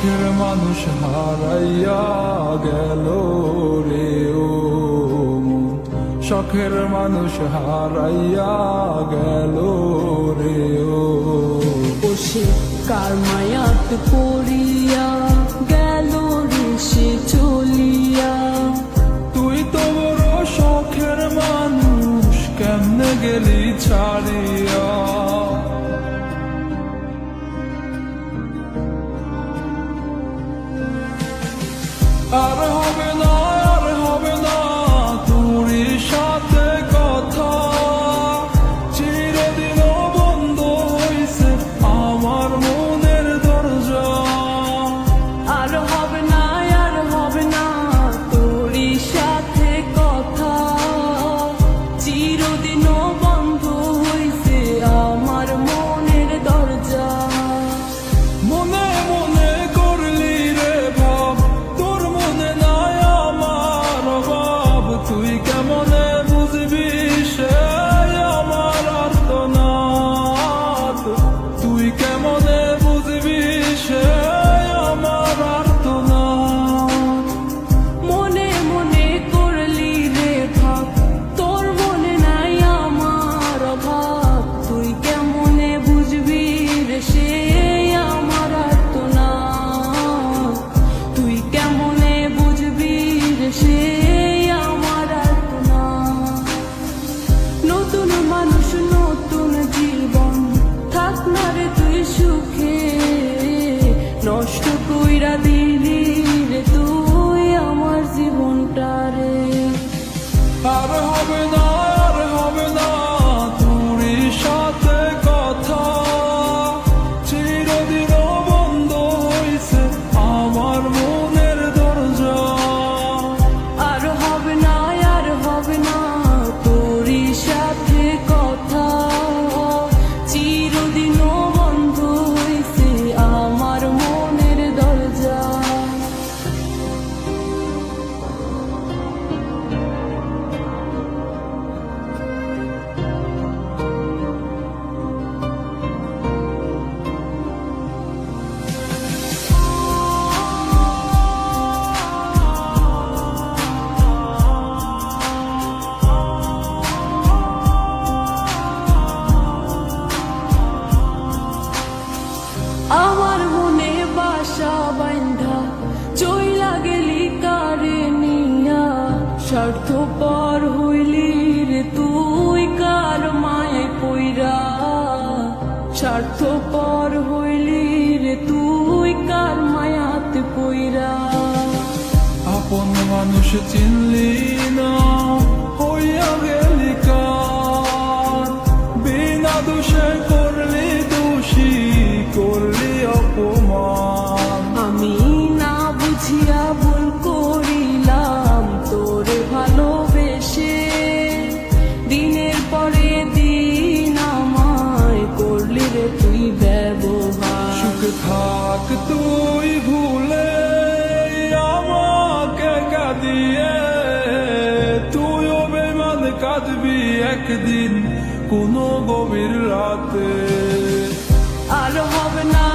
শখের মানুষ হারাইয়া গেল রে ও মন, শখের মানুষ হারাইয়া গেল রে ও। বসে কার মায়াত পড়িয়া গেল রে সে চলিয়া। তুই তো বড় শখের মানুষ, কেমনে গেলি ছাড়িয়া। আর হবে না, আর হবে না তোরই সাথে কথা, চিরদিন বন্ধ হইছে আমার মনের দরজা। আর হবে না, আর হবে না তোরই সাথে কথা, চিরদিনও বন্ধ হইছে আমার মনের দরজা। মনে মনে করলি রে ভাব, তোর মনে নাই আমার অভাব। তুই কেমনে বুঝবি সে আমার আর্তনাদ, তুই কেমনে বুঝবি সে আমার আর্তনাদ। মনে মনে করলি রে ভাব, তোর মনে নাই আমার অভাব। তুই কেমনে বুঝবি রে সে আমার আর্তনাদ, তুই কেমনে বুঝবি রে সে আমার আর্তনাদ। নতুন মানুষ নতুন জীবন, থাক না রে তুই সুখে, নষ্ট কইরা দিলি রে তুই আমার জীবনটা রে। আর হবে না, আর হবে না তোরই সাথে কথা, চিরদিন বন্ধ হইছে আমার মনের দরজা। আর হবে না, আর হবে না তোরই সাথে কথা, চিরদিনও বন্ধ হইছে আমার মনের দরজা। আমার মনে বাসা বাইন্ধা চইলা গেলি কারে নিয়া, স্বার্থপর হইলি রে তুই কার মায়ে পইরা। স্বার্থপর হইলি রে তুই কার মায়াতে পইরা। আপন মানুষ চিনলি না, হইয়া গেলি কার, বিনা দোষে করলি দোষী, করলি অপমান। আমি না বুঝিয়া ভুল করিলাম তোরে ভালোবেসে, দিনের পরে দিন আমায় করলি রে তুই ব্যবহার। সুখে থাক তুই ভুলে আমাকে কাঁদিয়ে, তুইও বেমান কাঁদবি একদিন কোনো গভীর রাতে। আর হবে না,